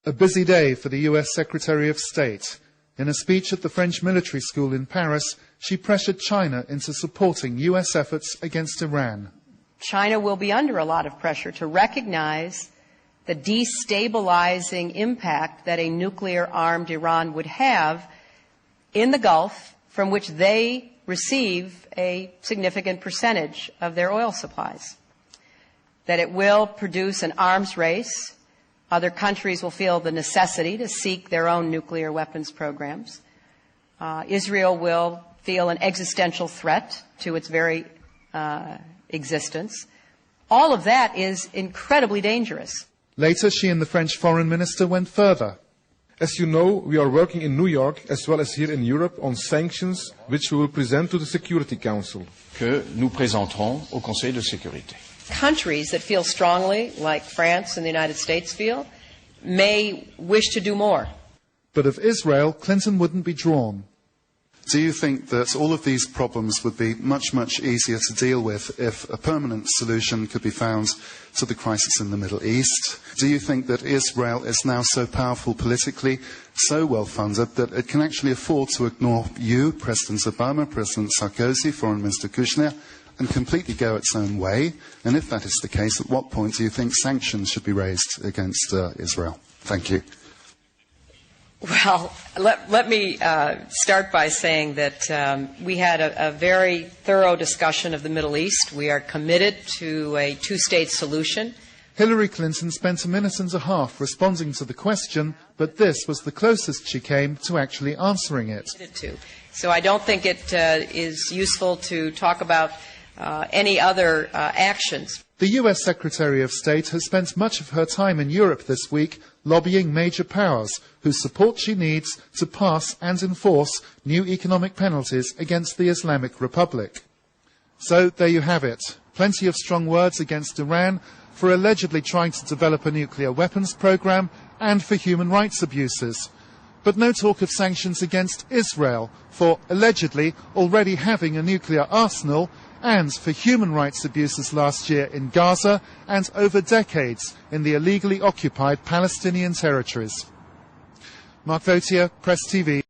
A busy day for the US Secretary of State. In a speech at the French military school in Paris, she pressured China into supporting US efforts against Iran. China will be under a lot of pressure to recognize the destabilizing impact that a nuclear-armed Iran would have in the Gulf, from which they receive a significant percentage of their oil supplies. That it will produce an arms race. Other countries will feel the necessity to seek their own nuclear weapons programs. Israel will feel an existential threat to its very existence. All of that is incredibly dangerous. Later, she and the French foreign minister went further. As you know, we are working in New York as well as here in Europe on sanctions which we will present to the Security Council. Que nous présenterons au Conseil de sécurité. Countries that feel strongly, like France and the United States feel, may wish to do more. But of Israel, Clinton wouldn't be drawn. Do you think that all of these problems would be much, much easier to deal with if a permanent solution could be found to the crisis in the Middle East? Do you think that Israel is now so powerful politically, so well funded, that it can actually afford to ignore you, President Obama, President Sarkozy, Foreign Minister Kushner, and completely go its own way? And if that is the case, at what point do you think sanctions should be raised against Israel? Thank you. Well, let me start by saying that we had a very thorough discussion of the Middle East. We are committed to a two-state solution. Hillary Clinton spent a minute and a half responding to the question, but this was the closest she came to actually answering it. So I don't think it is useful to talk about any other actions. The US Secretary of State has spent much of her time in Europe this week lobbying major powers whose support she needs to pass and enforce new economic penalties against the Islamic Republic. So there you have it. Plenty of strong words against Iran for allegedly trying to develop a nuclear weapons program and for human rights abuses. But no talk of sanctions against Israel for allegedly already having a nuclear arsenal and for human rights abuses last year in Gaza and over decades in the illegally occupied Palestinian territories. Mark Votier, Press TV.